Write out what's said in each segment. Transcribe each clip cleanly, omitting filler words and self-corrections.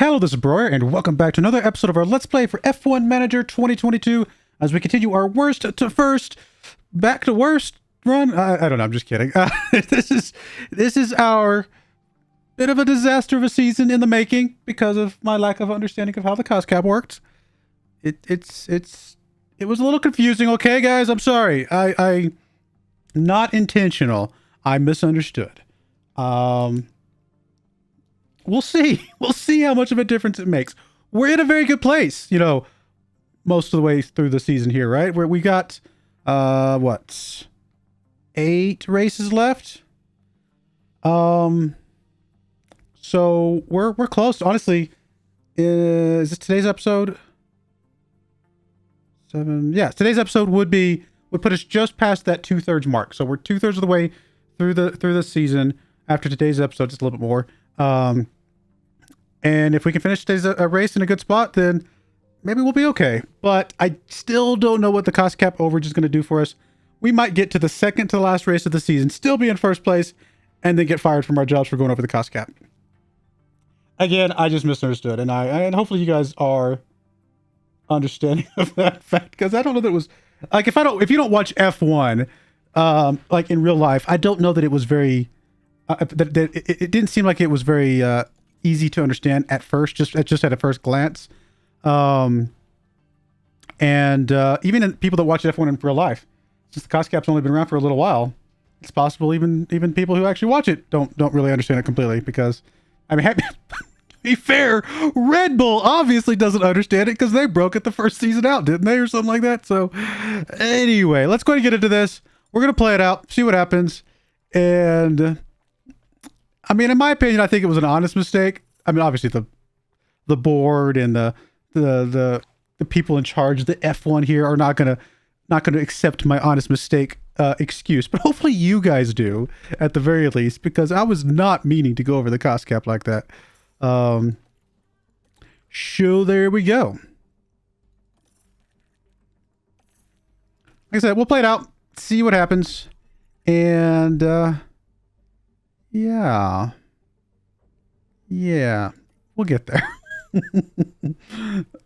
Hello, this is Broyar, and welcome back to another episode of our Let's Play for F1 Manager 2022, as we continue our worst to first, back to worst run. I don't know, I'm just kidding. This is our bit of a disaster of a season in the making because of my lack of understanding of how the cost cap worked. It was a little confusing, okay, guys? I'm sorry. I not intentional. I misunderstood. We'll see. We'll see how much of a difference it makes. We're in a very good place, you know, most of the way through the season here, right? Where we got, what, 8 races left? So we're close. Honestly, is this today's episode? 7. Yeah, today's episode would put us just past that 2/3 mark. So we're 2/3 of the way through the season. After today's episode, just a little bit more. And if we can finish today's race in a good spot, then maybe we'll be okay. But I still don't know what the cost cap overage is going to do for us. We might get to the second to the last race of the season, still be in first place, and then get fired from our jobs for going over the cost cap. Again, I just misunderstood, and hopefully you guys are understanding of that fact, because I don't know that it was like if you don't watch F1 like in real life, I don't know that it was very it didn't seem like it was very easy to understand at first, just at a first glance. And even in people that watch F1 in real life, since the cost cap's only been around for a little while, it's possible even people who actually watch it don't really understand it completely, because I mean, to be fair, Red Bull obviously doesn't understand it because they broke it the first season out, didn't they, or something like that? So anyway, let's go ahead and get into this. We're going to play it out, see what happens. And I mean, in my opinion, I think it was an honest mistake. I mean, obviously the board and the people in charge of the F1 here are not gonna accept my honest mistake excuse, but hopefully you guys do at the very least, because I was not meaning to go over the cost cap like that. So there we go. Like I said, we'll play it out, see what happens, and yeah, we'll get there.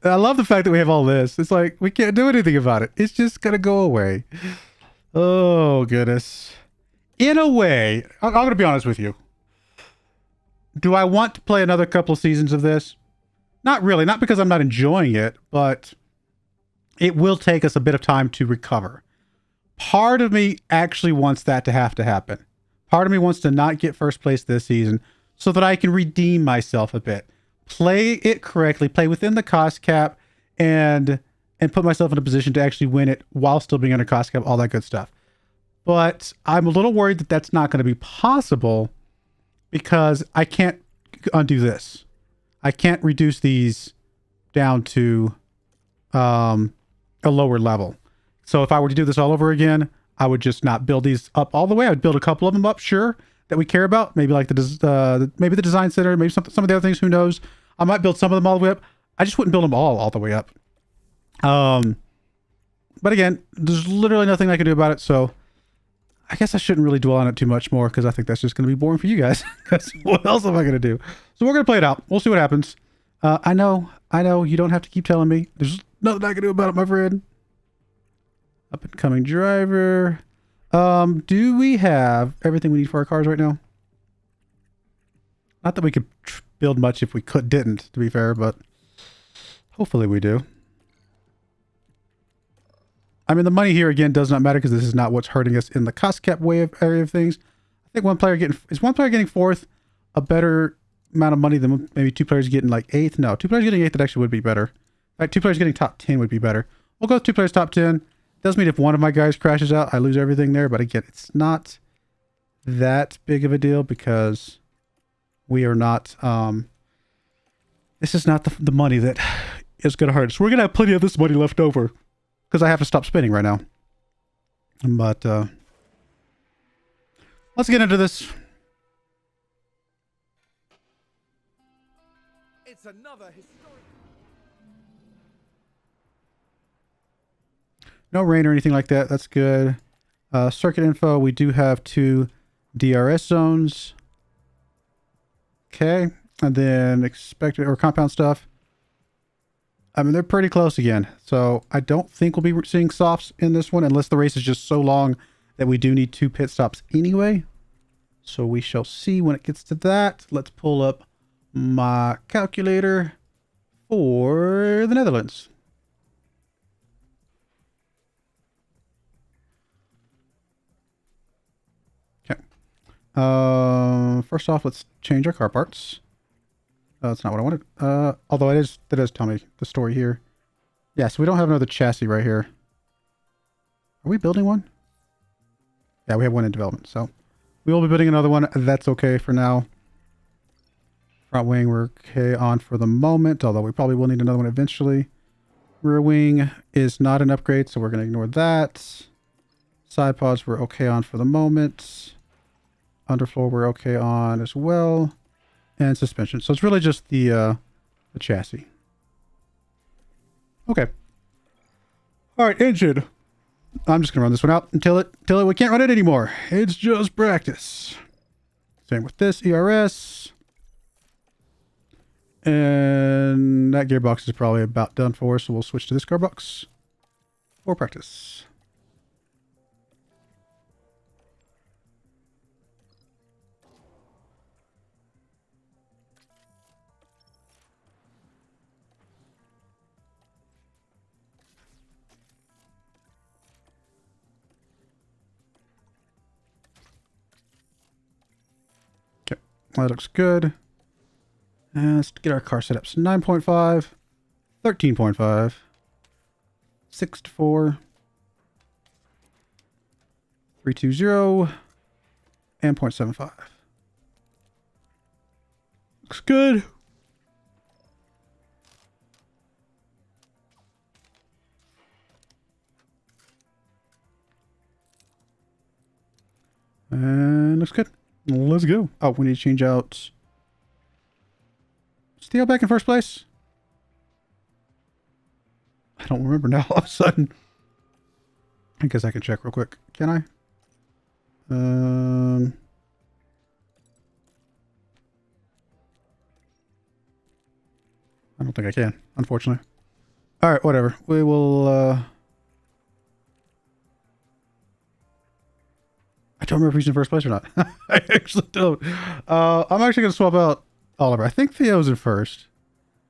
I love the fact that we have all this. It's like we can't do anything about it. It's just gonna go away. Oh goodness. In a way, I'm gonna be honest with you. Do I want to play another couple of seasons of this? Not really. Not because I'm not enjoying it, but it will take us a bit of time to recover. Part of me actually wants that to happen. Part of me wants to not get first place this season so that I can redeem myself a bit. Play it correctly, play within the cost cap, and put myself in a position to actually win it while still being under cost cap, all that good stuff. But I'm a little worried that that's not going to be possible because I can't undo this. I can't reduce these down to a lower level. So if I were to do this all over again, I would just not build these up all the way. I would build a couple of them up, sure, that we care about. Maybe like maybe the design center, maybe some of the other things, who knows. I might build some of them all the way up. I just wouldn't build them all the way up. But again, there's literally nothing I can do about it, so I guess I shouldn't really dwell on it too much more, because I think that's just going to be boring for you guys. Because what else am I going to do? So we're going to play it out. We'll see what happens. I know, you don't have to keep telling me. There's nothing I can do about it, my friend. Up and coming driver. Do we have everything we need for our cars right now? Not that we could build much if we didn't, to be fair, but hopefully we do. I mean, the money here again does not matter because this is not what's hurting us in the cost cap area of things. I think one player getting fourth a better amount of money than maybe 2 players getting like 8th? No, 2 players getting 8th, that actually would be better. Like 2 players getting top 10 would be better. We'll go with 2 players top 10. Does mean if one of my guys crashes out, I lose everything there. But again, it's not that big of a deal because we are not, this is not the money that is going to hurt us. We're going to have plenty of this money left over because I have to stop spending right now. But let's get into this. It's another historic. No rain or anything like that. That's good. Circuit info. We do have 2 DRS zones. Okay. And then expected or compound stuff. I mean, they're pretty close again. So I don't think we'll be seeing softs in this one unless the race is just so long that we do need 2 pit stops anyway. So we shall see when it gets to that. Let's pull up my calculator for the Netherlands. Okay. First off, let's change our car parts. That's not what I wanted. Although that does tell me the story here. Yeah, so we don't have another chassis right here. Are we building one? Yeah, we have one in development. So we will be building another one. That's okay for now. Front wing we're okay on for the moment, although we probably will need another one eventually. Rear wing is not an upgrade, so we're going to ignore that. Side pods we're okay on for the moment. Underfloor we're okay on as well. And suspension. So it's really just the chassis. Okay. All right, engine. I'm just gonna run this one out until we can't run it anymore. It's just practice. Same with this ERS. And that gearbox is probably about done for, so we'll switch to this gearbox for practice. That looks good. And let's get our car setups. 9.5, 13.5, 6 to 4, 320, and 0.75. Looks good. And looks good. Let's go. Oh, we need to change out. Is Theo back in first place? I don't remember now all of a sudden. I guess I can check real quick. Can I? I don't think I can, unfortunately. All right, whatever. We will, I don't remember if he's in first place or not. I actually don't. I'm actually going to swap out Oliver. I think Theo's in first.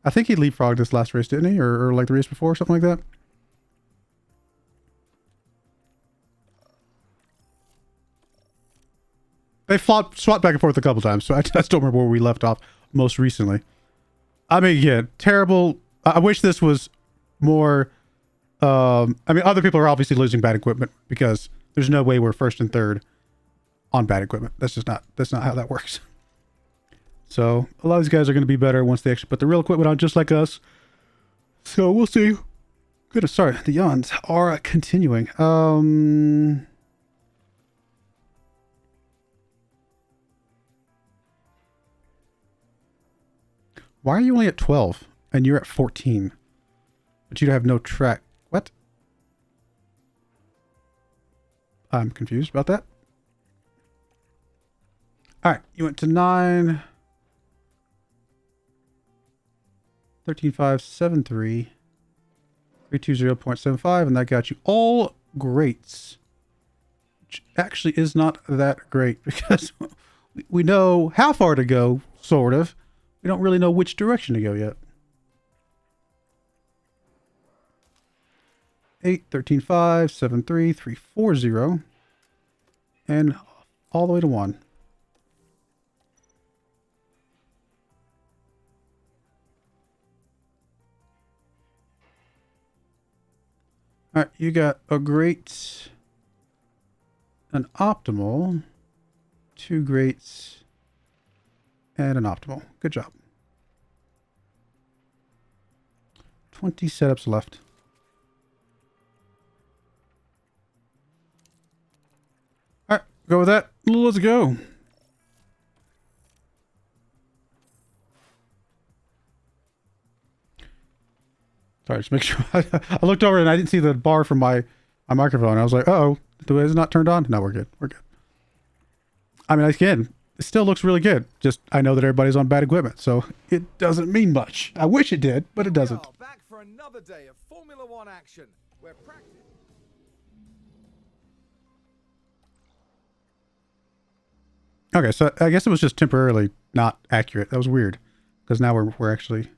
I think he leapfrogged this last race, didn't he? Or like the race before, something like that. They swapped back and forth a couple times, so I just don't remember where we left off most recently. I mean, yeah, terrible. I wish this was more... I mean, other people are obviously losing bad equipment because there's no way we're first and third on bad equipment. That's not how that works. So a lot of these guys are going to be better once they actually put the real equipment on, just like us. So we'll see. Goodness, sorry, the yawns are continuing. Why are you only at 12 and you're at 14? But you have no track. What? I'm confused about that. All right, you went to 9. 13.573. 320.75, and that got you all greats. Which actually is not that great because we know how far to go, sort of. We don't really know which direction to go yet. 8, 13.5, 73, 340, and all the way to 1. All right, you got a great, an optimal, 2 greats, and an optimal. Good job. 20 setups left. All right, go with that. Let's go. Sorry, just make sure. I looked over and I didn't see the bar from my microphone. I was like, uh-oh, the way is not turned on. No, we're good. We're good. I mean, again, it still looks really good. Just, I know that everybody's on bad equipment, so it doesn't mean much. I wish it did, but it doesn't. Back for another day of Formula One action. Where practice. Okay, so I guess it was just temporarily not accurate. That was weird, because now we're actually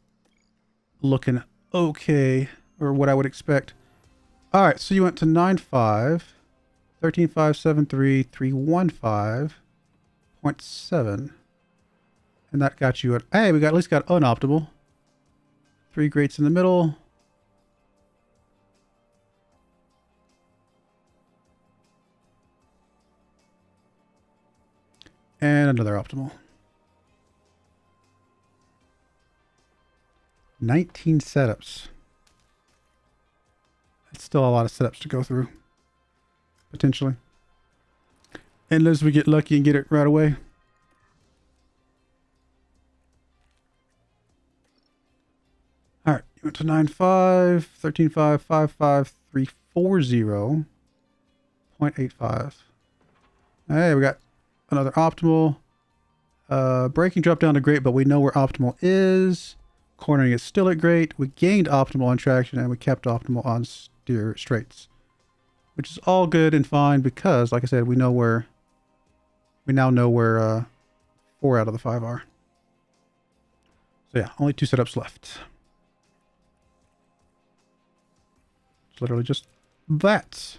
looking okay, or what I would expect. All right, so you went to 9.5, 13.573, 315.7, and that got you at, hey, we got at least got unoptimal. 3 grates in the middle. And another optimal. 19 setups. It's still a lot of setups to go through. Potentially. Unless we get lucky and get it right away. Alright, you went to 9.5, 13.5, 5.5, 340.85. Hey, we got another optimal. Braking dropped down to great, but we know where optimal is. Cornering is still at great. We gained optimal on traction and we kept optimal on steer straights, which is all good and fine because, like I said, we now know where 4 out of the 5 are. So yeah, only 2 setups left. It's literally just that.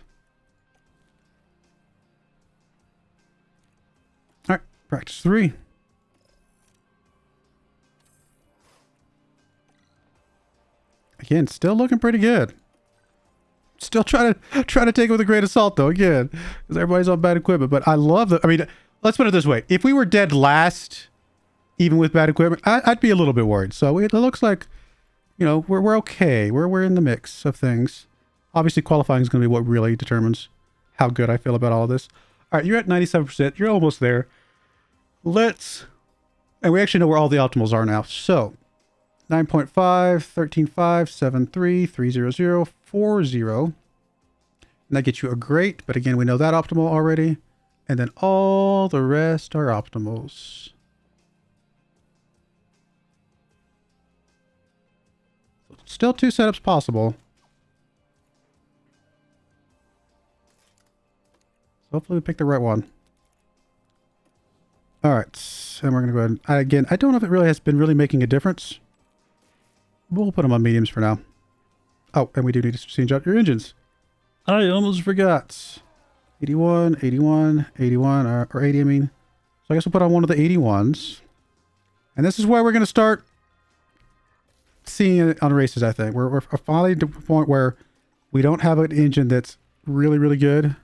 All right, practice 3. Again, still looking pretty good. Still trying to take it with a grain of salt though, again, because everybody's on bad equipment. But I love the. I mean, let's put it this way: if we were dead last, even with bad equipment, I'd be a little bit worried. So it looks like, you know, we're okay. We're in the mix of things. Obviously, qualifying is going to be what really determines how good I feel about all of this. All right, you're at 97%. You're almost there. And we actually know where all the optimals are now. So 9.5, 13.5, 73, 300, 40. And that gets you a great, but again, we know that optimal already. And then all the rest are optimals. Still 2 setups possible. So hopefully we pick the right one. All right, and we're going to go ahead and, again, I don't know if it really has been really making a difference. We'll put them on mediums for now. Oh, and we do need to change out your engines. I almost forgot. 81, 81, 81, or 80, I mean. So I guess we'll put on one of the 81s. And this is where we're going to start seeing it on races, I think. We're finally to the point where we don't have an engine that's really, really good.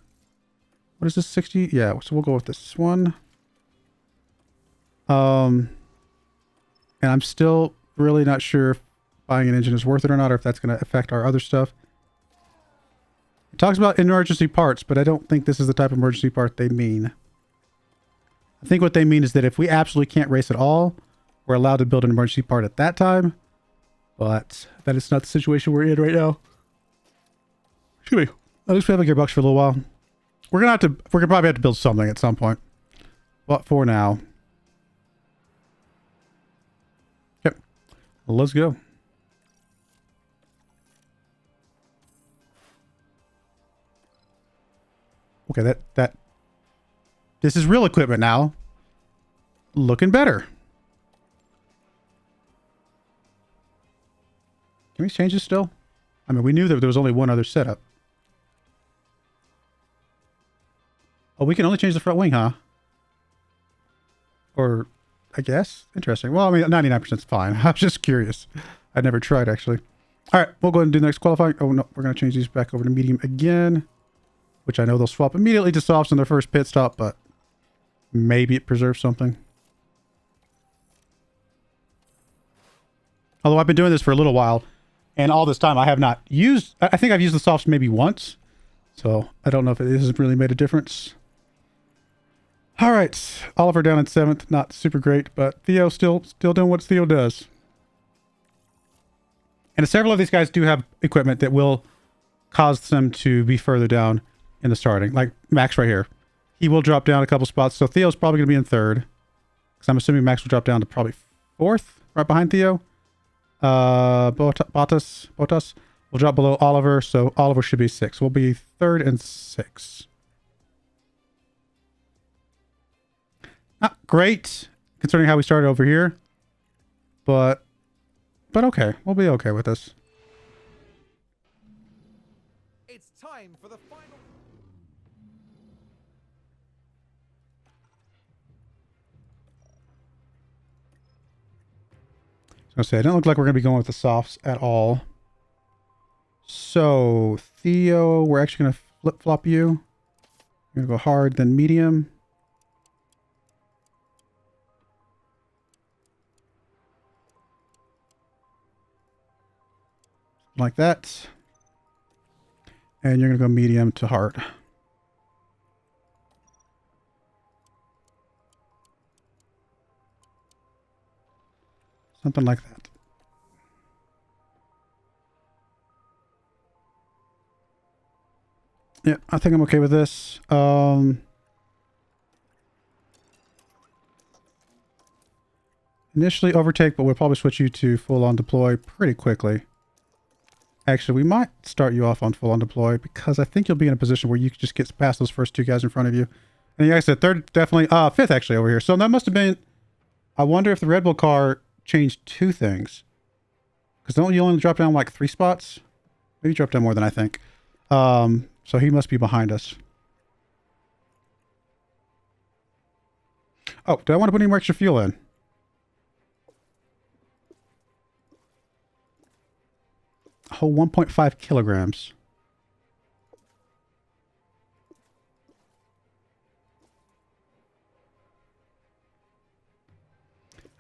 What is this, 60? Yeah, so we'll go with this one. And I'm still really not sure if buying an engine is worth it or not, or if that's going to affect our other stuff. It talks about emergency parts, but I don't think this is the type of emergency part they mean. I think what they mean is that if we absolutely can't race at all, we're allowed to build an emergency part at that time. But that is not the situation we're in right now. Excuse me. At least we have a gearbox for a little while. We're gonna probably have to build something at some point. But for now. Yep. Let's go. Okay, this is real equipment now. Looking better. Can we change this still? I mean, we knew that there was only one other setup. Oh, we can only change the front wing, huh? Or, I guess. Interesting. Well, I mean, 99% is fine. I was just curious. I'd never tried, actually. All right, we'll go ahead and do the next qualifying. Oh, no, we're going to change these back over to medium again. Which I know they'll swap immediately to softs in their first pit stop, but maybe it preserves something. Although I've been doing this for a little while, and all this time I have not used... I think I've used the softs maybe once. So I don't know if it has really made a difference. All right, Oliver down in 7th. Not super great, but Theo still doing what Theo does. And several of these guys do have equipment that will cause them to be further down in the starting. Like Max right here. He will drop down a couple spots, so Theo's probably going to be in 3rd. Because I'm assuming Max will drop down to probably 4th, right behind Theo. Bottas will drop below Oliver, so Oliver should be 6th. We'll be 3rd and 6th. Not great, considering how we started over here. But okay. We'll be okay with this. It's time for the final. I was gonna say, I don't look like we're gonna be going with the softs at all. So Theo, we're actually gonna flip flop you. You're gonna go hard, then medium. Like that. And you're gonna go medium to hard. Something like that. Yeah, I think I'm okay with this. Initially overtake, but we'll probably switch you to full on deploy pretty quickly. Actually, we might start you off on full on deploy because I think you'll be in a position where you can just get past those first 2 guys in front of you. And like I said, 3rd, definitely, 5th actually over here. So that must have been, I wonder if the Red Bull car changed 2 things. Because don't you only drop down like 3 spots? Maybe drop down more than I think. So he must be behind us. Oh, do I want to put any more extra fuel in? A whole 1.5 kilograms.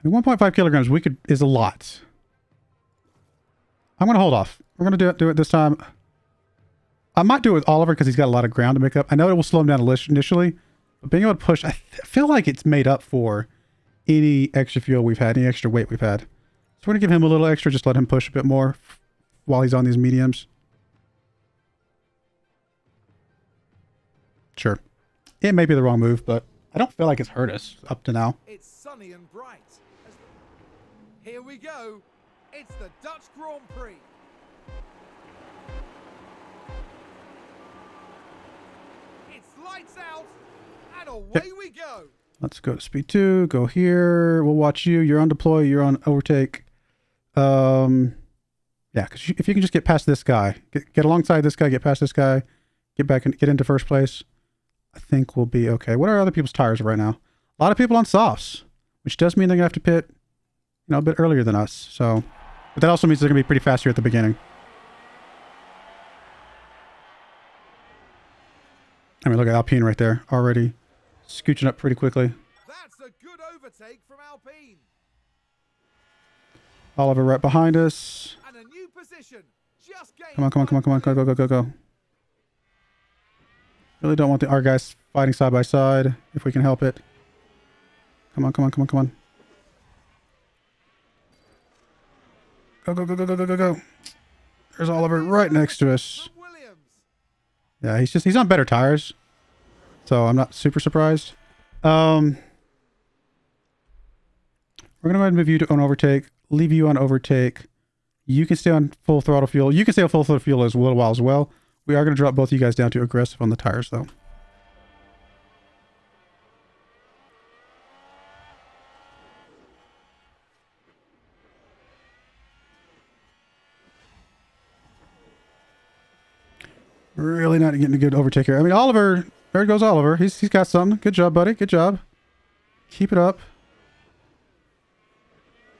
I mean, 1.5 kilograms is a lot. I'm going to hold off. We're going to do it this time. I might do it with Oliver because he's got a lot of ground to make up. I know it will slow him down initially, but being able to push, I feel like it's made up for any extra fuel we've had, any extra weight we've had. So we're going to give him a little extra, just let him push a bit more while he's on these mediums. Sure. It may be the wrong move, but I don't feel like it's hurt us up to now. It's sunny and bright. Here we go. It's the Dutch Grand Prix. It's lights out and away we go. Let's go to speed 2. Go here. We'll watch you. You're on deploy. You're on overtake. Yeah, because if you can just get past this guy, get alongside this guy, get past this guy, get back and get into first place, I think we'll be okay. What are other people's tires right now? A lot of people on softs, which does mean they're gonna have to pit, a bit earlier than us. So, but that also means they're gonna be pretty fast here at the beginning. I mean, look at Alpine right there, already scooching up pretty quickly. That's a good overtake from Alpine. Oliver right behind us. And a new position. Just Come on, go. Really don't want our guys fighting side by side if we can help it. Come on. Go. There's Oliver right next to us. Yeah, he's on better tires. So I'm not super surprised. We're going to go ahead and move you to on overtake. Leave you on overtake. You can stay on full throttle fuel. You can stay on full throttle fuel as a little while as well. We are going to drop both of you guys down to aggressive on the tires, though. Really not getting a good overtake here. I mean, Oliver, there goes Oliver. He's got something. Good job, buddy. Good job. Keep it up.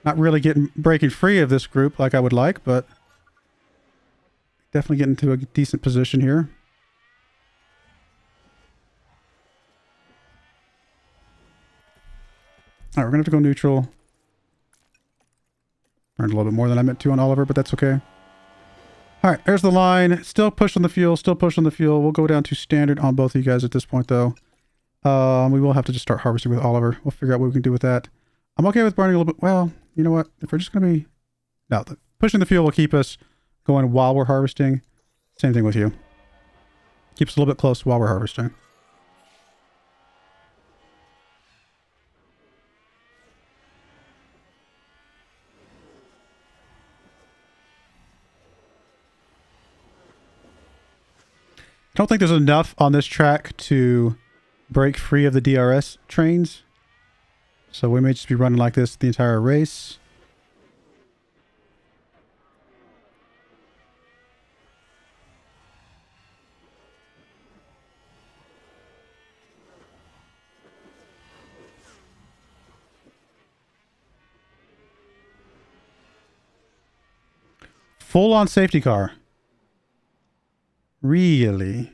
Not really breaking free of this group like I would like, but definitely getting to a decent position here. All right, we're going to have to go neutral. Earned a little bit more than I meant to on Oliver, but that's okay. All right, there's the line. Still pushing the fuel. We'll go down to standard on both of you guys at this point, though. We will have to just start harvesting with Oliver. We'll figure out what we can do with that. I'm okay with burning a little bit. Well, you know what? If we're just going to be... No, pushing the fuel will keep us going while we're harvesting. Same thing with you. Keeps us a little bit close while we're harvesting. don't think there's enough on this track to break free of the DRS trains. So we may just be running like this the entire race. Full on safety car. Really?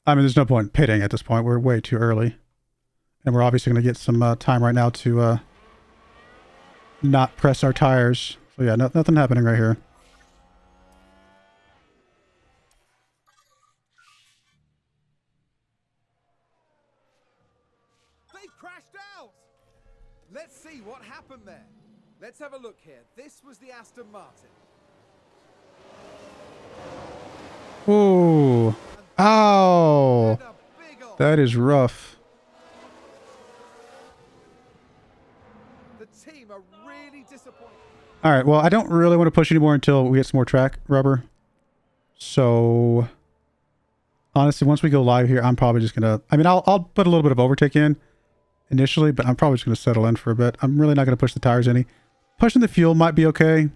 I mean, there's no point pitting at this point. We're way too early. And we're obviously going to get some time right now to not press our tires. So yeah, nothing happening right here. They crashed out! Let's see what happened there. Let's have a look here. This was the Aston Martin. Ooh. Ow. That is rough. The team are really disappointed. All right, well, I don't really want to push anymore until we get some more track rubber. So, honestly, once we go live here, I'm probably just going to... I mean, I'll put a little bit of overtake in initially, but I'm probably just going to settle in for a bit. I'm really not going to push the tires any. Pushing the fuel might be okay.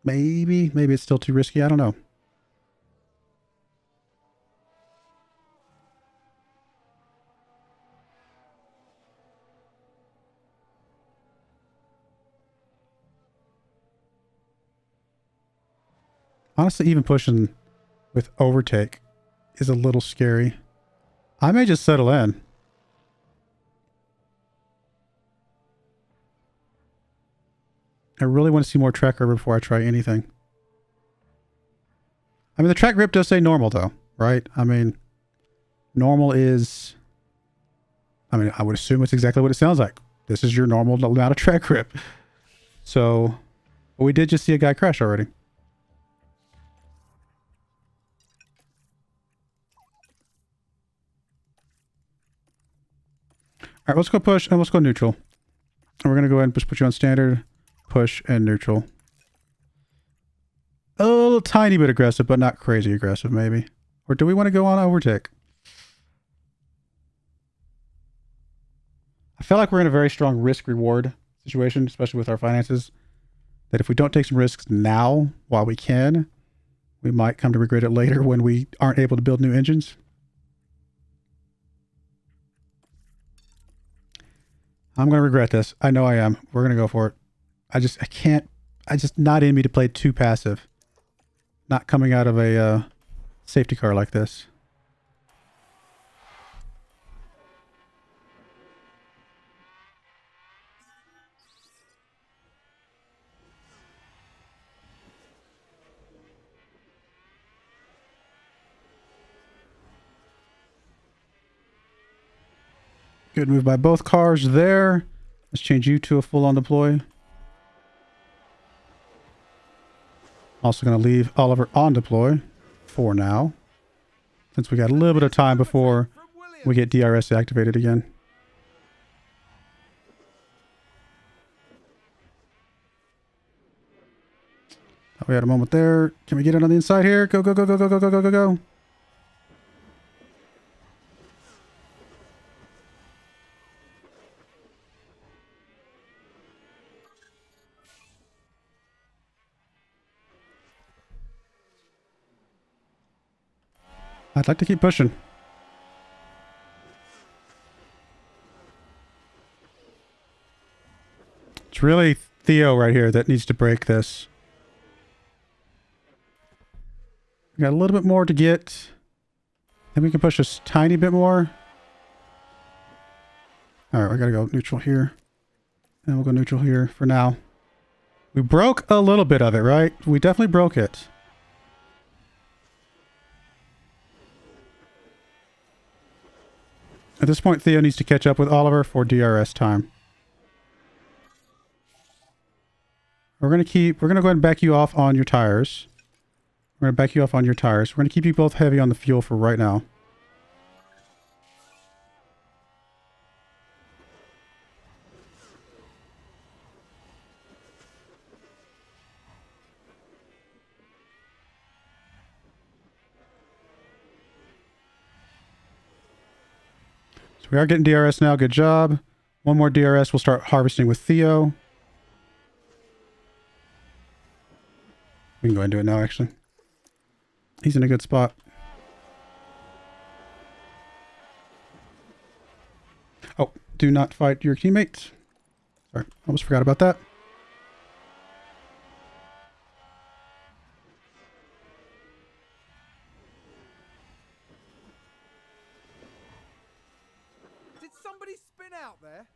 Maybe it's still too risky. I don't know. Honestly, even pushing with overtake is a little scary. I may just settle in. I really want to see more track grip before I try anything. I mean, the track grip does say normal, though, right? I mean, normal is... I mean, I would assume it's exactly what it sounds like. This is your normal amount of track grip. So, we did just see a guy crash already. All right, let's go push and let's go neutral. And we're going to go ahead and just put you on standard, push, and neutral. A little tiny bit aggressive, but not crazy aggressive, maybe. Or do we want to go on overtake? I feel like we're in a very strong risk-reward situation, especially with our finances. That if we don't take some risks now, while we can, we might come to regret it later when we aren't able to build new engines. I'm going to regret this. I know I am. We're going to go for it. I can't. I just not in me to play too passive. Not coming out of a safety car like this. Good move by both cars there. Let's change you to a full-on deploy. Also going to leave Oliver on deploy for now, since we got a little bit of time before we get DRS activated again. Oh, we had a moment there. Can we get it on the inside here? Go, go, go, go, go, go, go, go, go, go. I'd like to keep pushing. It's really Theo right here that needs to break this. We got a little bit more to get. Then we can push a tiny bit more. All right, we got to go neutral here. And we'll go neutral here for now. We broke a little bit of it, right? We definitely broke it. At this point, Theo needs to catch up with Oliver for DRS time. We're going to go ahead and back you off on your tires. We're going to back you off on your tires. We're going to keep you both heavy on the fuel for right now. So we are getting DRS now. Good job. One more DRS. We'll start harvesting with Theo. We can go ahead and do it now, actually. He's in a good spot. Oh, do not fight your teammates. Sorry, almost forgot about that. Did somebody spin out there?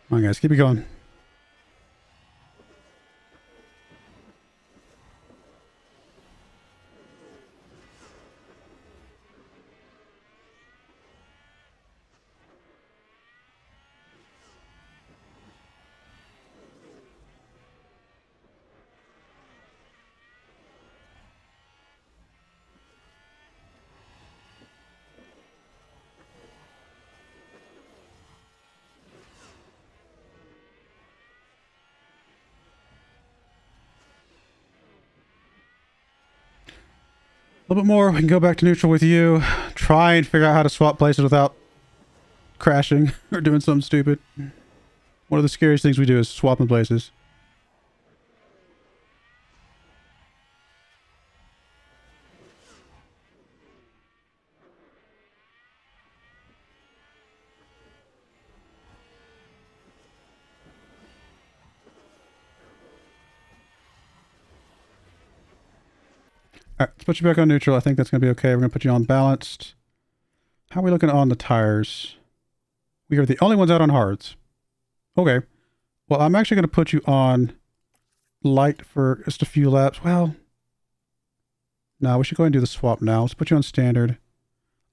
Come on, guys, keep it going. A little bit more. We can go back to neutral with you. Try and figure out how to swap places without crashing or doing something stupid. One of the scariest things we do is swapping places. All right, let's put you back on neutral. I think that's going to be okay. We're going to put you on balanced. How are we looking on the tires? We are the only ones out on hards. Okay. Well, I'm actually going to put you on light for just a few laps. Well, no, we should go ahead and do the swap now. Let's put you on standard.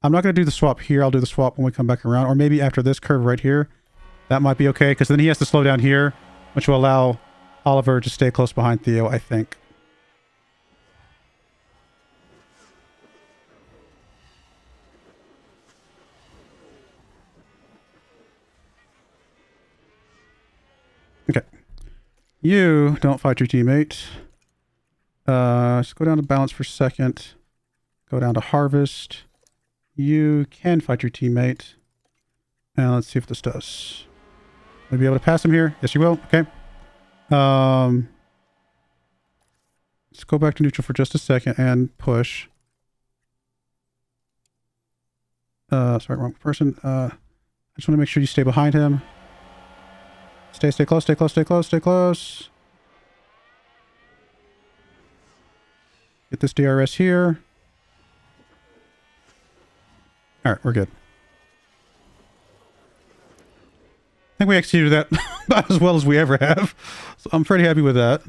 I'm not going to do the swap here. I'll do the swap when we come back around. Or maybe after this curve right here. That might be okay, because then he has to slow down here, which will allow Oliver to stay close behind Theo, I think. Okay. You don't fight your teammate. Just go down to balance for a second. Go down to harvest. You can fight your teammate. And let's see if this does. Will you be able to pass him here? Yes, you will. Okay. Let's go back to neutral for just a second and push. Sorry, wrong person. I just want to make sure you stay behind him. Stay close, stay close, stay close, stay close. Get this DRS here. All right, we're good. I think we executed that about as well as we ever have. So I'm pretty happy with that.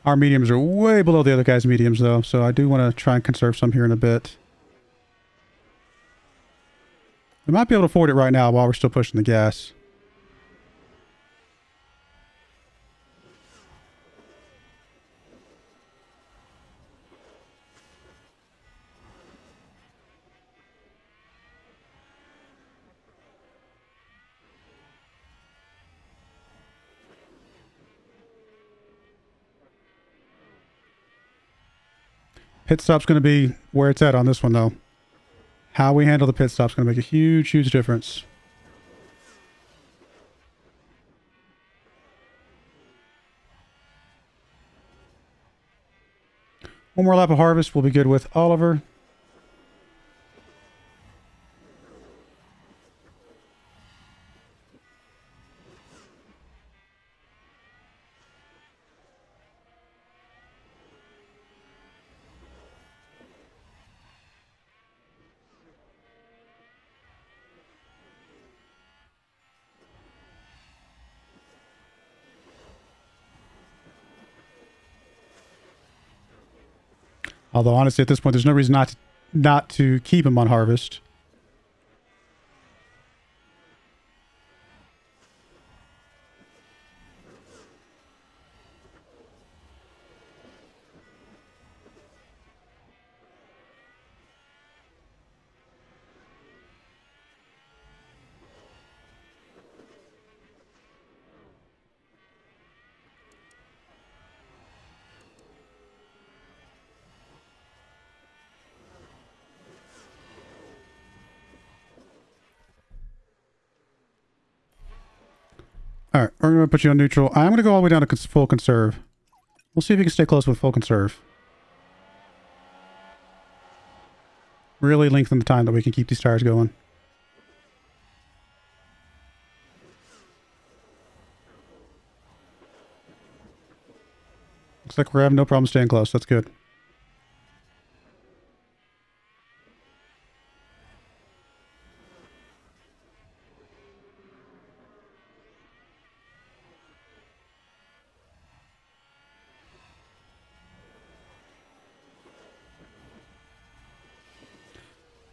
Our mediums are way below the other guys' mediums, though, so I do want to try and conserve some here in a bit. We might be able to afford it right now while we're still pushing the gas. Pit stop's going to be where it's at on this one, though. How we handle the pit stop's going to make a huge, huge difference. One more lap of harvest. We'll be good with Oliver. Although honestly, at this point, there's no reason not to keep him on harvest. All right, we're going to put you on neutral. I'm going to go all the way down to full conserve. We'll see if you can stay close with full conserve. Really lengthen the time that we can keep these tires going. Looks like we're having no problem staying close. That's good.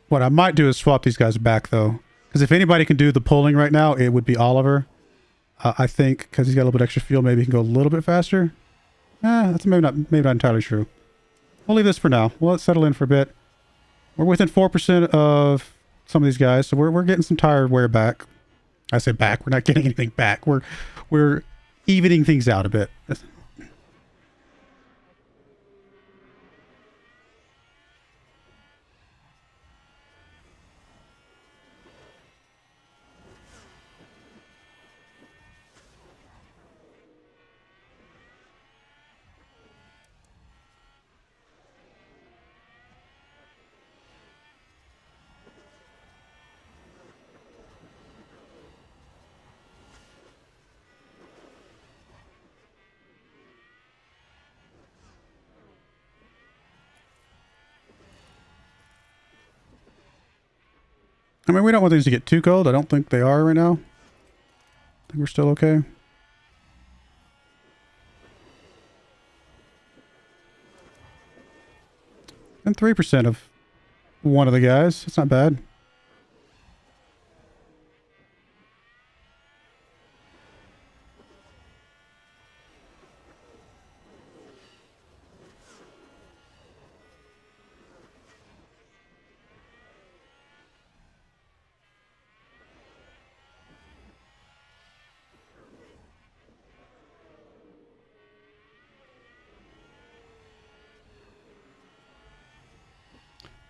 What I might do is swap these guys back, though. Because if anybody can do the pulling right now, it would be Oliver. I think, because he's got a little bit extra fuel, maybe he can go a little bit faster. That's maybe not entirely true. We'll leave this for now. We'll let it settle in for a bit. We're within 4% of some of these guys, so we're getting some tire wear back. I say back. We're not getting anything back. We're evening things out a bit. I mean, we don't want things to get too cold. I don't think they are right now. I think we're still okay. And 3% of one of the guys. It's not bad.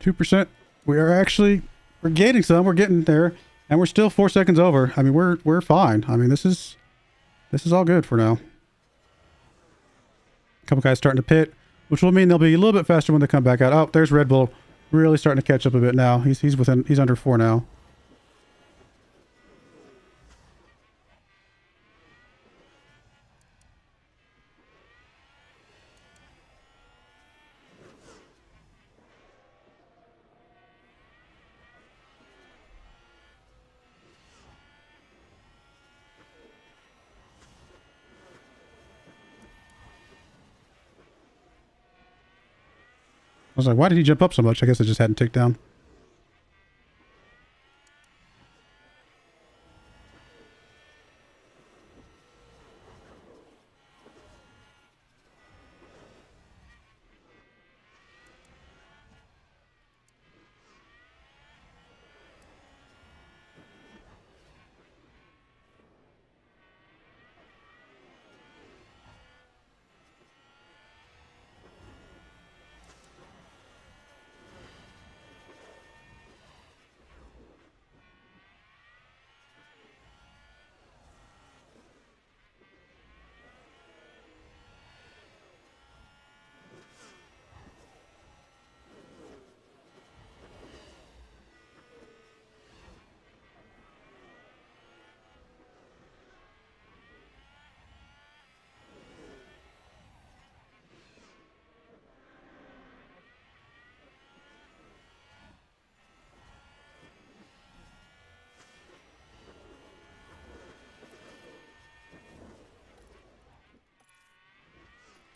%. We're gaining some. We're getting there, and we're still 4 seconds over. I mean, we're fine. I mean, this is all good for now. A couple guys starting to pit, which will mean they'll be a little bit faster when they come back out. Oh, there's Red Bull, really starting to catch up a bit now. He's under 4 now. I was like, why did he jump up so much? I guess it just hadn't ticked down.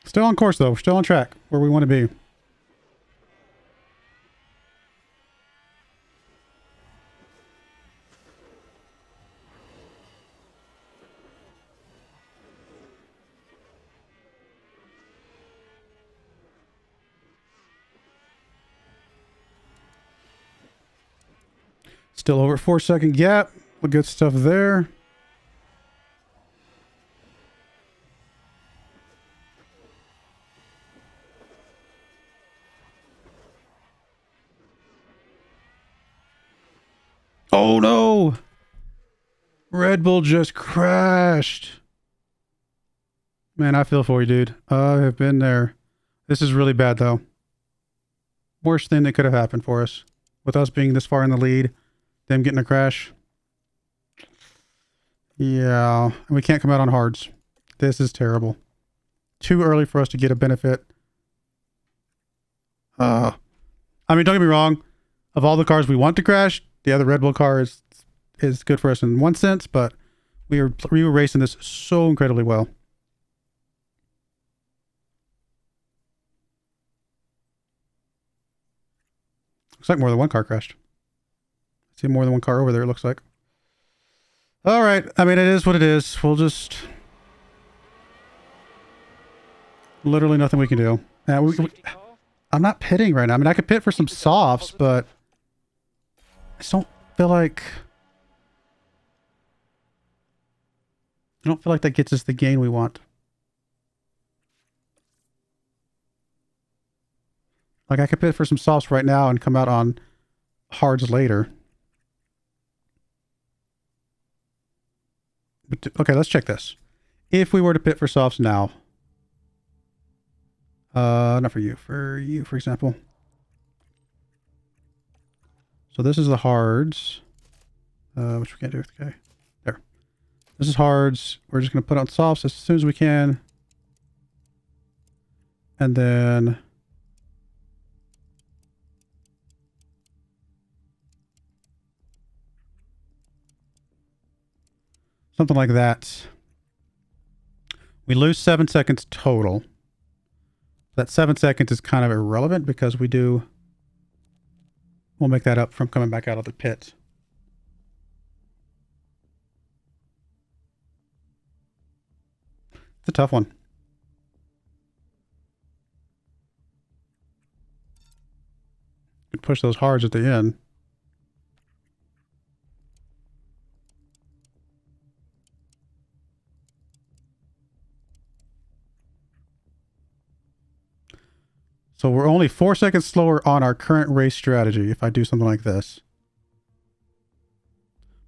Still on course, though. We're still on track where we want to be. Still over 4-second gap. Good stuff there. Oh no! Red Bull just crashed. Man, I feel for you, dude. I have been there. This is really bad, though. Worst thing that could have happened for us. With us being this far in the lead, them getting a crash. Yeah, and we can't come out on hards. This is terrible. Too early for us to get a benefit. I mean, don't get me wrong. Of all the cars we want to crash, the other Red Bull car is good for us in one sense, but we were racing this so incredibly well. Looks like more than one car crashed. I see more than one car over there, it looks like. All right. I mean, it is what it is. We'll just... Literally nothing we can do. I'm not pitting right now. I mean, I could pit for some softs, but... I just don't feel like... I don't feel like that gets us the gain we want. Like, I could pit for some softs right now and come out on hards later. But, okay, let's check this. If we were to pit for softs now... not for you. For you, for example. So this is the hards. Which we can't do. Okay. There. This is hards. We're just going to put on softs as soon as we can. And then... something like that. We lose 7 seconds total. That 7 seconds is kind of irrelevant because we'll make that up from coming back out of the pit. It's a tough one. Could push those hards at the end. So we're only 4 seconds slower on our current race strategy if I do something like this.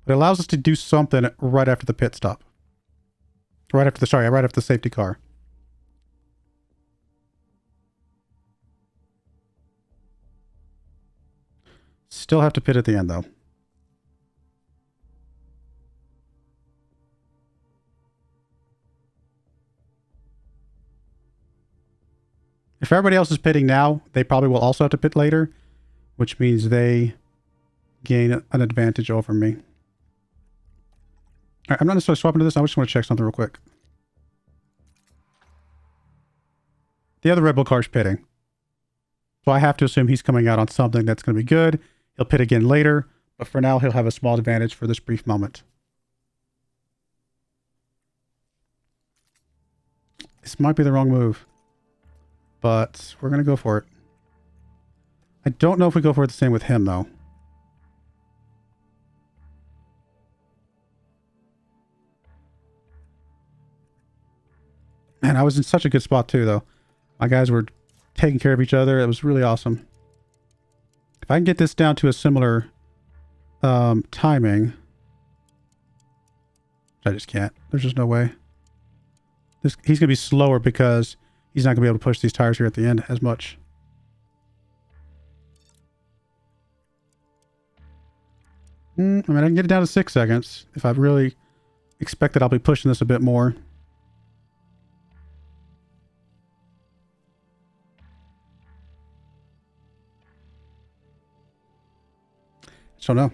But it allows us to do something right after the pit stop. Right after the safety car. Still have to pit at the end though. If everybody else is pitting now, they probably will also have to pit later, which means they gain an advantage over me. All right, I'm not necessarily swapping to this. I just want to check something real quick. The other Red Bull car is pitting. So I have to assume he's coming out on something that's going to be good. He'll pit again later, but for now, he'll have a small advantage for this brief moment. This might be the wrong move. But we're going to go for it. I don't know if we go for it the same with him, though. Man, I was in such a good spot, too, though. My guys were taking care of each other. It was really awesome. If I can get this down to a similar timing... I just can't. There's just no way. He's going to be slower because... he's not going to be able to push these tires here at the end as much. I mean, I can get it down to 6 seconds if I really expect that I'll be pushing this a bit more. So no.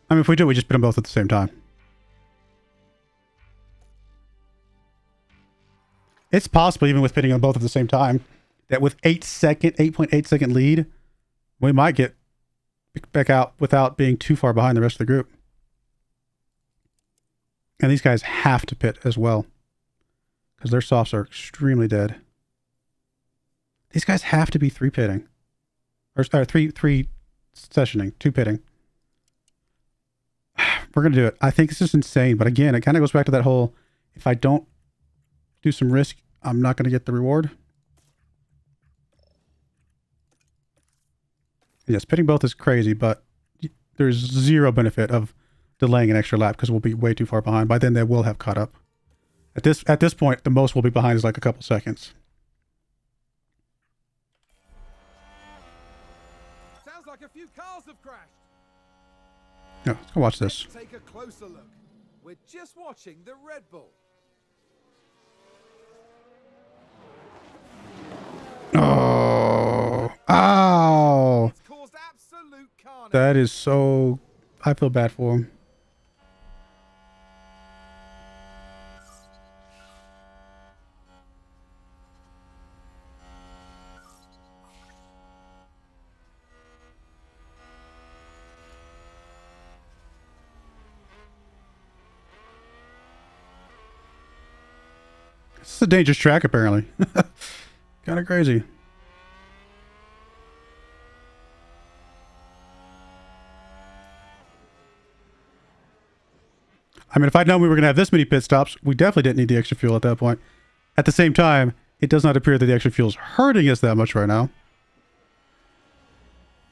I mean, if we do, we just put them both at the same time. It's possible, even with pitting them both at the same time, that with 8.8 second lead, we might get back out without being too far behind the rest of the group. And these guys have to pit as well, because their softs are extremely dead. These guys have to be 3 pitting. Or three sessioning, 2 pitting. We're going to do it. I think this is insane. But again, it kind of goes back to that whole, if I don't do some risk, I'm not going to get the reward. Yes, pitting both is crazy, but there's zero benefit of delaying an extra lap because we'll be way too far behind. By then, they will have caught up. At this point, the most we'll be behind is like a couple seconds. Sounds like a few cars have crashed. No, let's go watch this. Let's take a closer look. We're just watching the Red Bull. Oh, ow! It's caused absolute carnage. That is so. I feel bad for him. This is a dangerous track, apparently. Kind of crazy. I mean, if I'd known we were going to have this many pit stops, we definitely didn't need the extra fuel at that point. At the same time, it does not appear that the extra fuel is hurting us that much right now.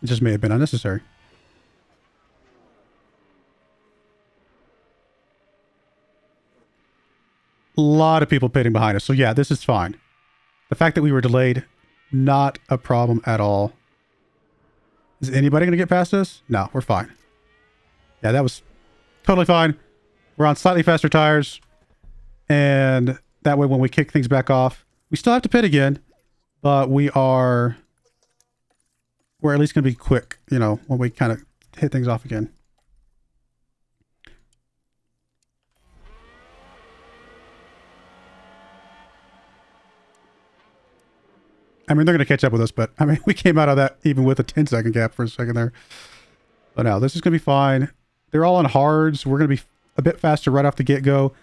It just may have been unnecessary. A lot of people pitting behind us. So yeah, this is fine. The fact that we were delayed, not a problem at all. Is anybody going to get past us? No, we're fine. Yeah, that was totally fine. We're on slightly faster tires. And that way when we kick things back off, we still have to pit again. But we're at least going to be quick, you know, when we kind of hit things off again. I mean, they're going to catch up with us, but I mean, we came out of that even with a 10-second gap for a second there. But no, this is going to be fine. They're all on hards. We're going to be a bit faster right off the get-go.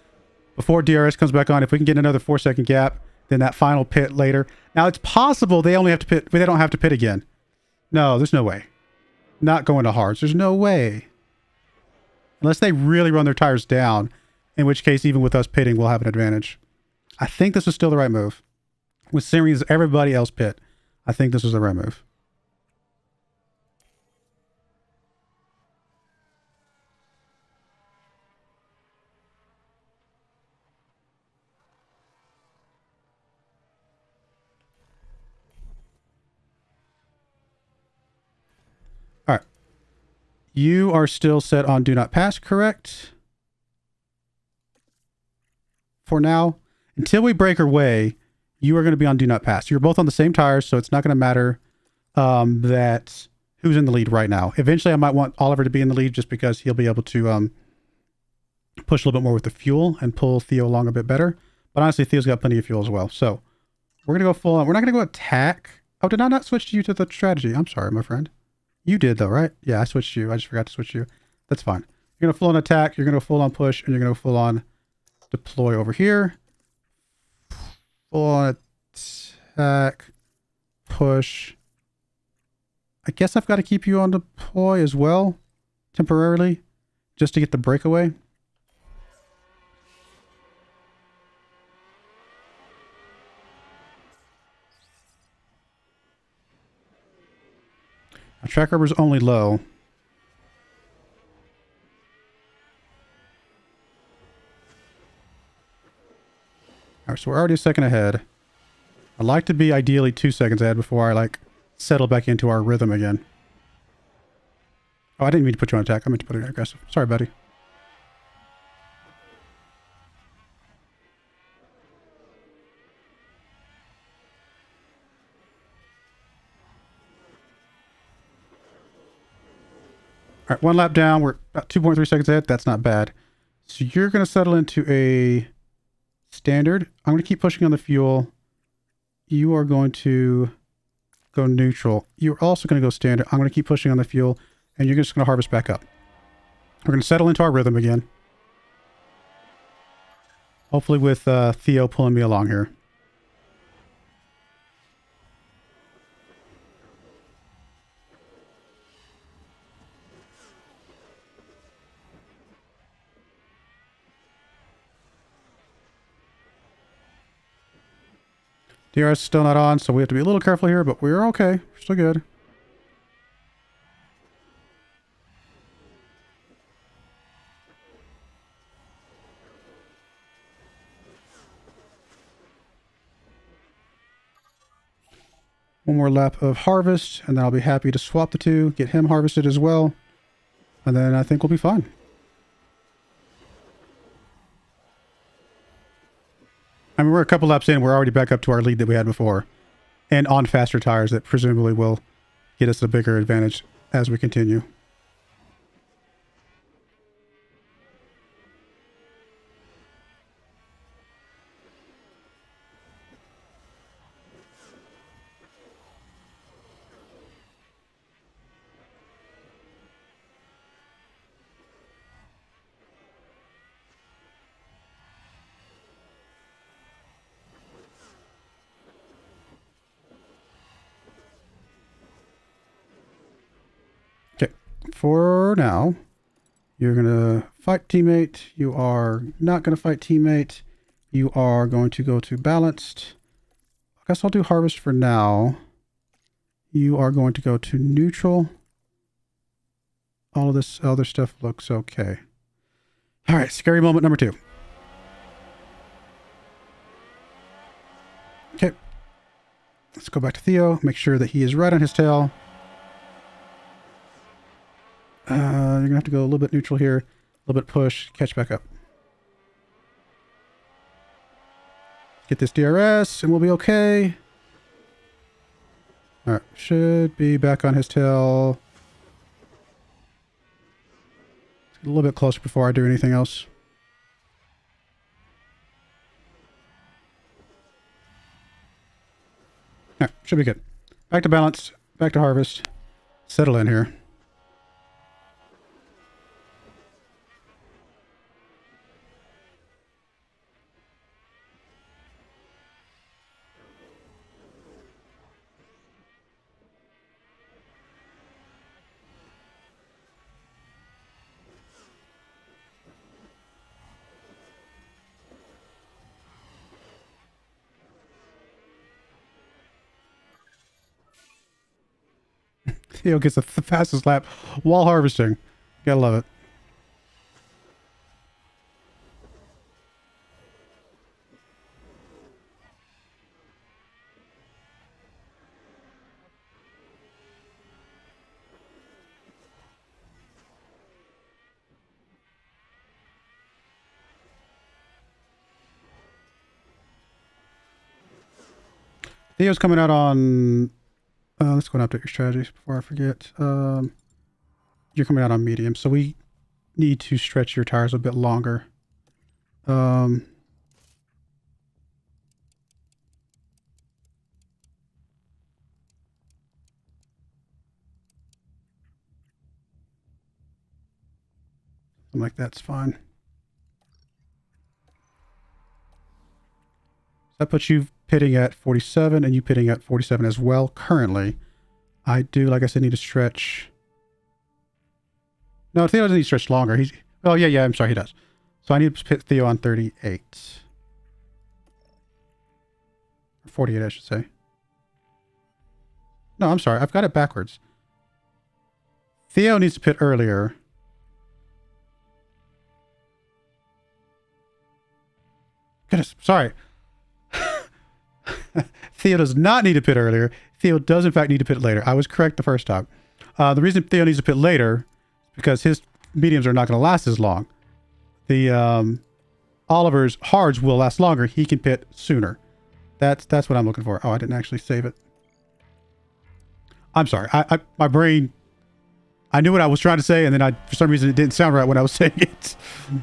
Before DRS comes back on, if we can get another 4-second gap, then that final pit later. Now, it's possible they only have to pit, but they don't have to pit again. No, there's no way. Not going to hards. There's no way. Unless they really run their tires down, in which case, even with us pitting, we'll have an advantage. I think this is still the right move. With series everybody else pit, I think this was the right move. All right. You are still set on do not pass, correct? For now, until we break our way, you are going to be on do not pass. You're both on the same tires, so it's not going to matter that who's in the lead right now. Eventually, I might want Oliver to be in the lead just because he'll be able to push a little bit more with the fuel and pull Theo along a bit better. But honestly, Theo's got plenty of fuel as well. So we're going to go full on. We're not going to go attack. Oh, did I not switch you to the strategy? I'm sorry, my friend. You did though, right? Yeah, I switched you. I just forgot to switch you. That's fine. You're going to full on attack. You're going to full on push, and you're going to full on deploy over here. Full on attack, push. I guess I've got to keep you on deploy as well, temporarily, just to get the breakaway. Our track rubber's only low. All right, so we're already a second ahead. I'd like to be ideally 2 seconds ahead before I settle back into our rhythm again. Oh, I didn't mean to put you on attack. I meant to put you on aggressive. Sorry, buddy. All right, 1 lap down. We're about 2.3 seconds ahead. That's not bad. So you're going to settle into a standard. I'm going to keep pushing on the fuel. You are going to go neutral. You're also going to go standard. I'm going to keep pushing on the fuel, and you're just going to harvest back up. We're going to settle into our rhythm again. Hopefully with Theo pulling me along here. DRS is still not on, so we have to be a little careful here, but we're okay. We're still good. One more lap of harvest, and then I'll be happy to swap the two, get him harvested as well, and then I think we'll be fine. I mean, we're a couple laps in, we're already back up to our lead that we had before, and on faster tires that presumably will get us a bigger advantage as we continue. For now, you're going to fight teammate. You are not going to fight teammate. You are going to go to balanced. I guess I'll do harvest for now. You are going to go to neutral. All of this other stuff looks okay. All right, scary moment number 2. Okay. Let's go back to Theo. Make sure that he is right on his tail. You're going to have to go a little bit neutral here, a little bit push, catch back up. Get this DRS and we'll be okay. All right, should be back on his tail. A little bit closer before I do anything else. All right, should be good. Back to balance, back to harvest. Settle in here. Theo gets the fastest lap while harvesting. Gotta love it. Theo's coming out on... let's go and update your strategies before I forget. You're coming out on medium, so we need to stretch your tires a bit longer. Something like that's fine. That puts you pitting at 47 and you pitting at 47 as well currently. I do, like I said, need to stretch. No, Theo doesn't need to stretch longer. He's, oh yeah, I'm sorry, he does. So I need to pit Theo on 38. Or 48, I should say. No, I'm sorry, I've got it backwards. Theo needs to pit earlier. Goodness, sorry. Theo does not need to pit earlier. Theo does, in fact, need to pit later. I was correct the first time. The reason Theo needs to pit later is because his mediums are not going to last as long. The Oliver's hards will last longer. He can pit sooner. That's what I'm looking for. Oh, I didn't actually save it. I'm sorry. My brain... I knew what I was trying to say, and then for some reason it didn't sound right when I was saying it. All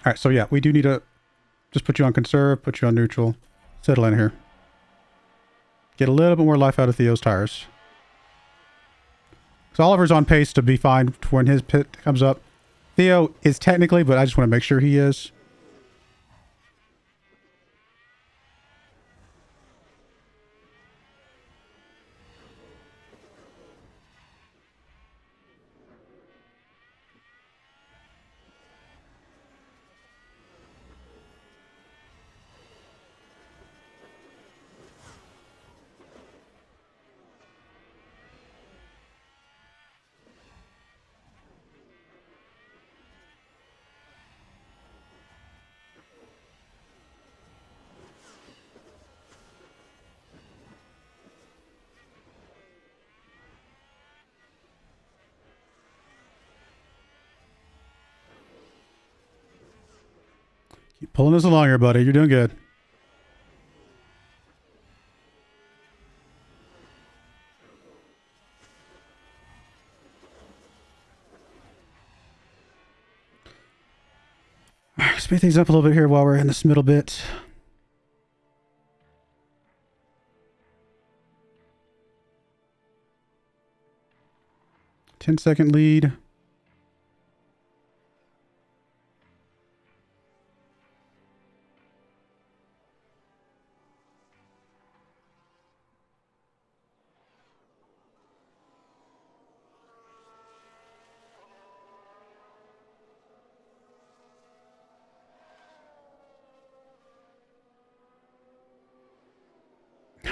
right, so yeah, we do need to just put you on conserve, put you on neutral, settle in here. Get a little bit more life out of Theo's tires. So Oliver's on pace to be fine when his pit comes up. Theo is technically, but I just want to make sure he is. Keep pulling us along here, buddy. You're doing good. Speed things up a little bit here while we're in this middle bit. Ten-second lead.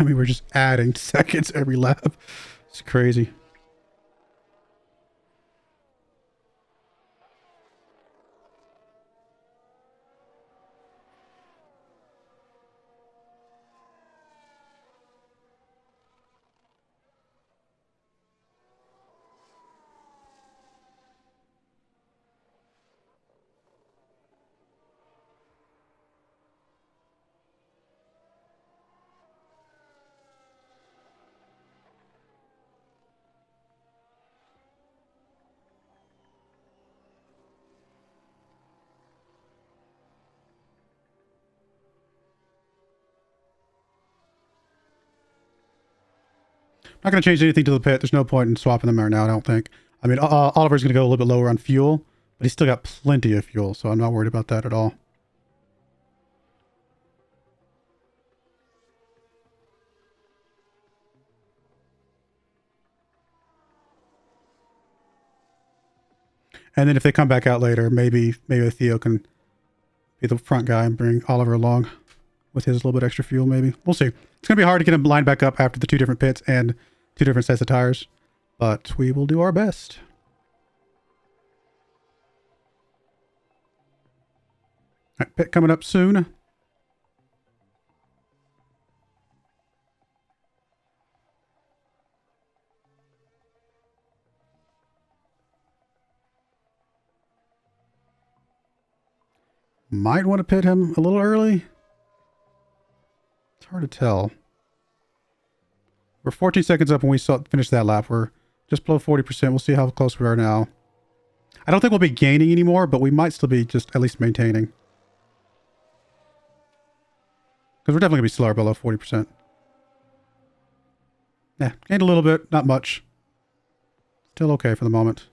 I mean, we're just adding seconds every lap. It's crazy. Not going to change anything to the pit. There's no point in swapping them right now, I don't think. I mean, Oliver's going to go a little bit lower on fuel, but he's still got plenty of fuel, so I'm not worried about that at all. And then if they come back out later, maybe Theo can be the front guy and bring Oliver along with his little bit extra fuel, maybe. We'll see. It's going to be hard to get him lined back up after the 2 different pits and 2 different sets of tires, but we will do our best. All right, pit coming up soon. Might want to pit him a little early. It's hard to tell. We're 14 seconds up when we finish that lap. We're just below 40%. We'll see how close we are now. I don't think we'll be gaining anymore, but we might still be just at least maintaining. Because we're definitely going to be slower below 40%. Yeah, gained a little bit, not much. Still okay for the moment.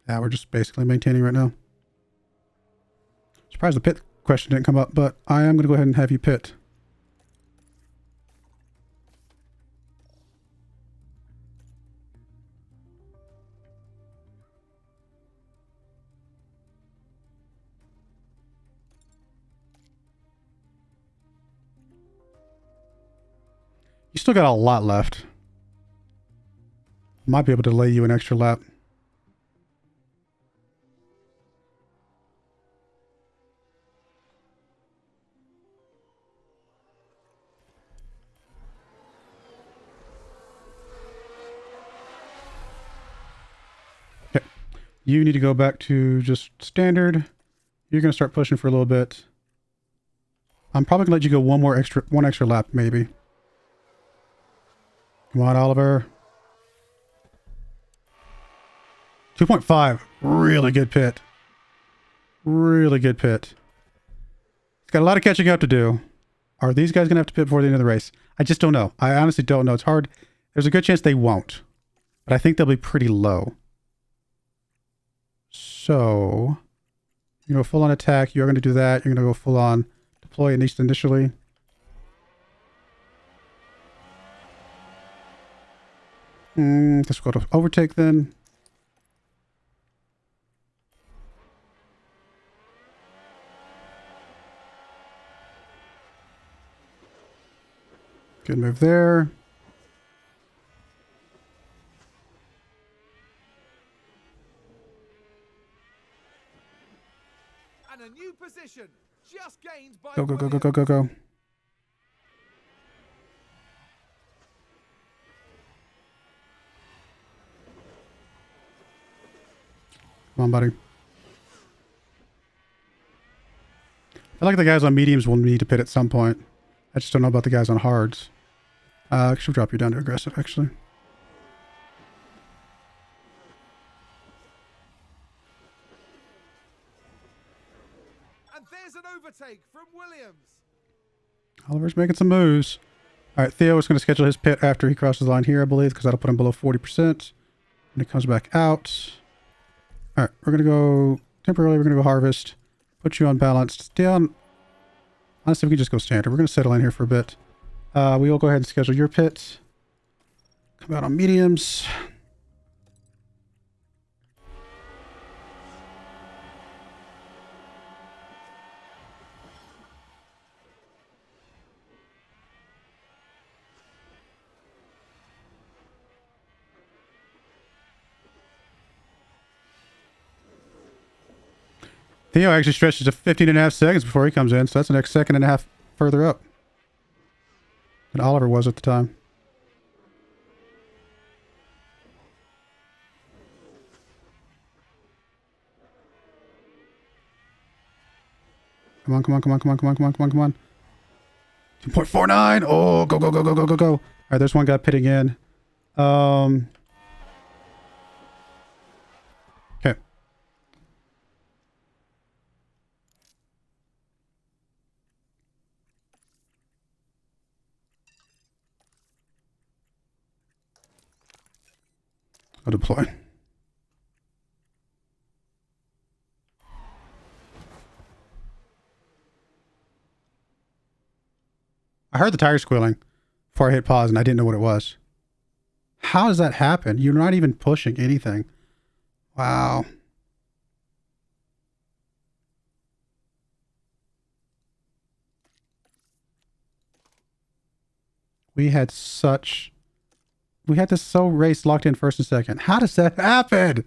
Yeah, we're just basically maintaining right now. Surprised the pit question didn't come up, but I am going to go ahead and have you pit. You still got a lot left. Might be able to lay you an extra lap. Okay. You need to go back to just standard. You're going to start pushing for a little bit. I'm probably going to let you go one extra lap, maybe. Come on, Oliver. 2.5. Really good pit. Really good pit. got a lot of catching up to do. Are these guys going to have to pit before the end of the race? I just don't know. I honestly don't know. It's hard. There's a good chance they won't. But I think they'll be pretty low. So, you know, full on attack. You're going to do that. You're going to go full on deploy, at least initially. Let's go to overtake then. Good move there. And a new position just gained by Go, go, go, go, go, go, go. Come on, buddy. I feel like the guys on mediums will need to pit at some point. I just don't know about the guys on hards. She'll drop you down to aggressive, actually. And there's an overtake from Williams. Oliver's making some moves. All right, Theo is going to schedule his pit after he crosses the line here, I believe, because that'll put him below 40%. And he comes back out. All right, we're going to go temporarily. We're going to go harvest. Put you on balanced. Stay on. Honestly, we can just go standard. We're going to settle in here for a bit. We will go ahead and schedule your pit. Come out on mediums. Theo actually stretches to 15.5 seconds before he comes in, so that's the next second and a half further up than Oliver was at the time. Come on, come on, come on, come on, come on, come on, come on, come on. 2.49. Oh, go, go, go, go, go, go, go. All right, there's one guy pitting in. Okay. I'll deploy. I heard the tire squealing before I hit pause and I didn't know what it was. How does that happen? You're not even pushing anything. Wow. We had this so race locked in first and second. How does that happen?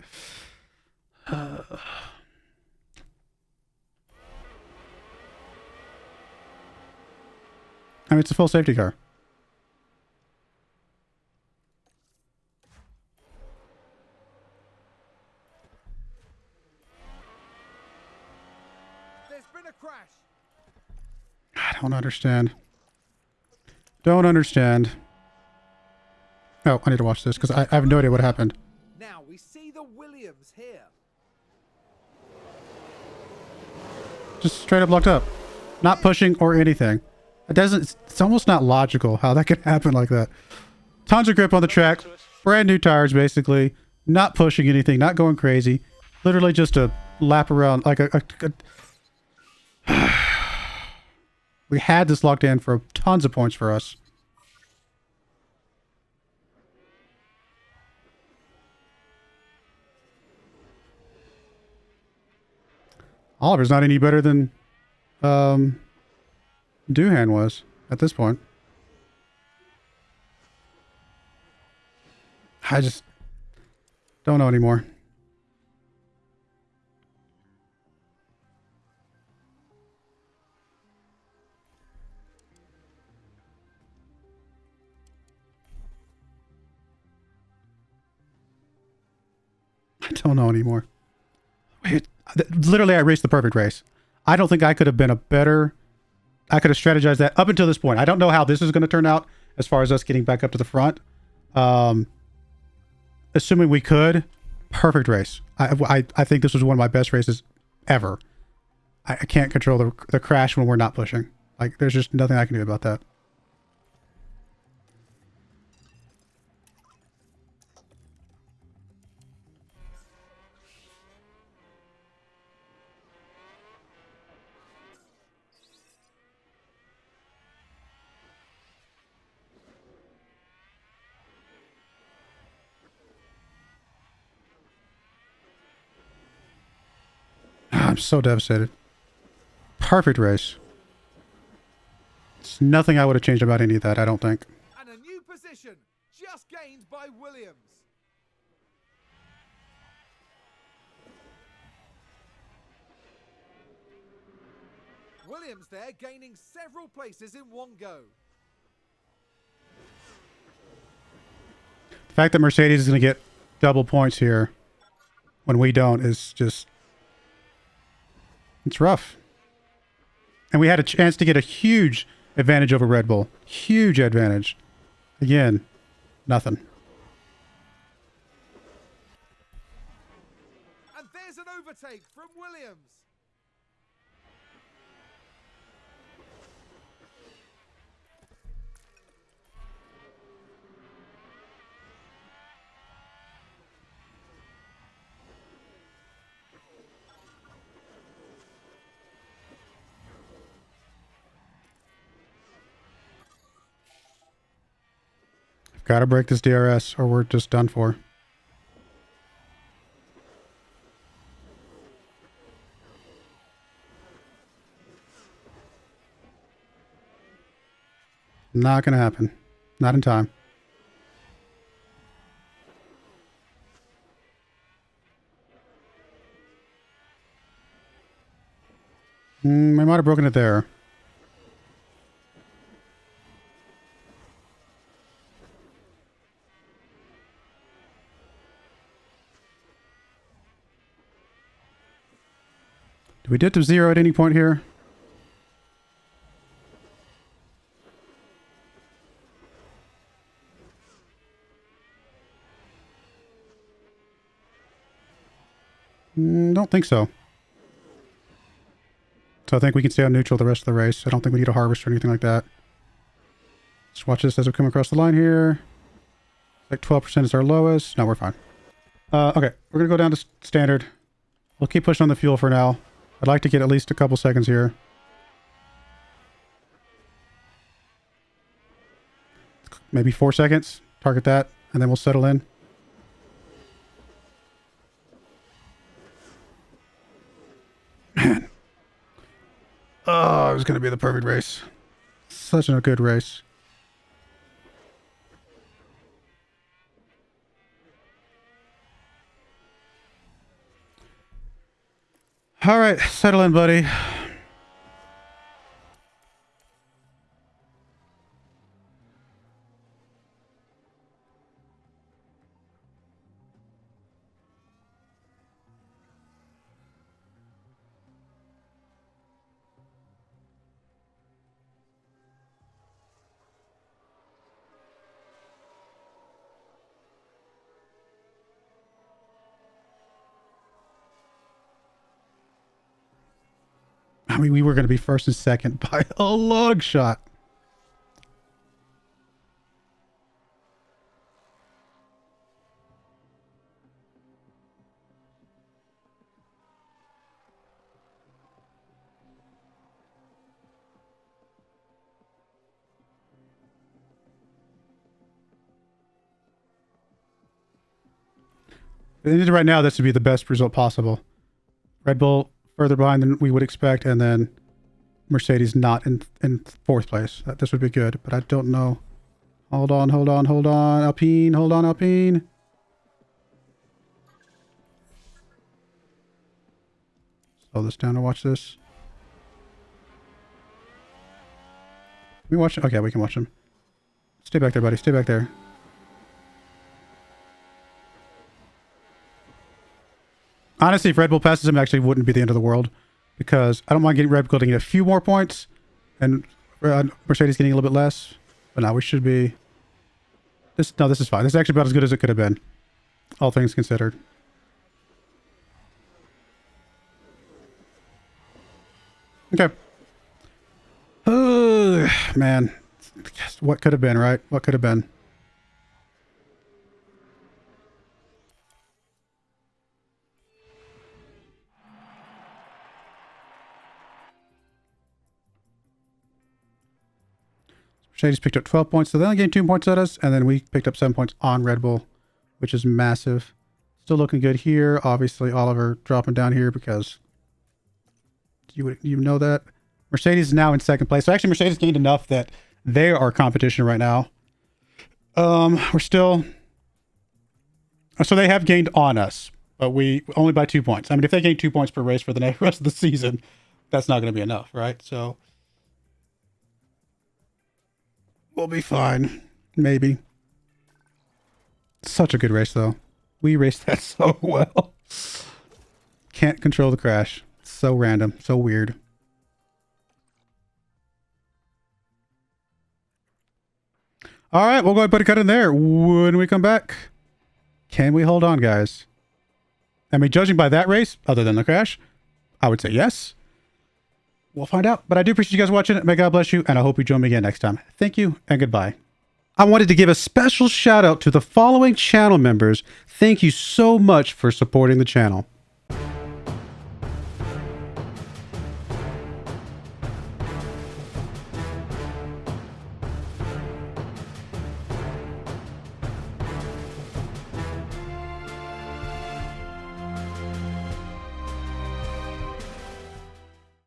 I mean, it's a full safety car. There's been a crash. I don't understand. Don't understand. Oh, I need to watch this because I have no idea what happened. Now we see the Williams here. Just straight up locked up. Not pushing or anything. It doesn't, it's almost not logical how that could happen like that. Tons of grip on the track. Brand new tires, basically. Not pushing anything, not going crazy. Literally just a lap around, like We had this locked in for tons of points for us. Oliver's not any better than Doohan was at this point. I just don't know anymore. I don't know anymore. Wait, literally, I raced the perfect race. I don't think I could have been a better... I could have strategized that up until this point. I don't know how this is going to turn out as far as us getting back up to the front. Assuming we could, perfect race. I think this was one of my best races ever. I can't control the crash when we're not pushing. Like, there's just nothing I can do about that. I'm so devastated. Perfect race. There's nothing I would have changed about any of that, I don't think. And a new position just gained by Williams. Williams there gaining several places in one go. The fact that Mercedes is going to get double points here when we don't is just... It's rough. And we had a chance to get a huge advantage over Red Bull. Huge advantage. Again, nothing. And there's an overtake from Williams. Gotta break this DRS or we're just done for. Not gonna happen. Not in time. We might have broken it there. Do we get to zero at any point here? Don't think so. So I think we can stay on neutral the rest of the race. I don't think we need a harvest or anything like that. Just watch this as we come across the line here. Like 12% is our lowest. No, we're fine. Okay, we're going to go down to standard. We'll keep pushing on the fuel for now. I'd like to get at least a couple seconds here. Maybe 4 seconds. Target that, and then we'll settle in. Man. Oh, it was going to be the perfect race. Such a good race. All right, settle in, buddy. I mean, we were going to be first and second by a long shot. Right now, this would be the best result possible. Red Bull further behind than we would expect, and then Mercedes not in fourth place. This would be good, but I don't know. Hold on. Alpine, hold on, Alpine. Slow this down to watch this. Can we watch? Okay, we can watch them. Stay back there, buddy. Stay back there. Honestly, if Red Bull passes him, actually wouldn't be the end of the world, because I don't mind getting Red Bull getting a few more points and Mercedes getting a little bit less. But now we should be... This is fine. This is actually about as good as it could have been, all things considered. Okay. Man. What could have been, right? What could have been? Mercedes picked up 12 points, so they only gained 2 points at us, and then we picked up 7 points on Red Bull, which is massive. Still looking good here. Obviously, Oliver dropping down here because you know that. Mercedes is now in second place. So actually, Mercedes gained enough that they are competition right now. We're still... So they have gained on us, but we only by 2 points. I mean, if they gain 2 points per race for the rest of the season, that's not going to be enough, right? So... we'll be fine. Maybe. Such a good race, though. We raced that so well. Can't control the crash. So random. So weird. All right, we'll go ahead and put a cut in there. When we come back, can we hold on, guys? I mean, judging by that race, other than the crash, I would say yes. We'll find out. But I do appreciate you guys watching. May God bless you, and I hope you join me again next time. Thank you, and goodbye. I wanted to give a special shout out to the following channel members. Thank you so much for supporting the channel.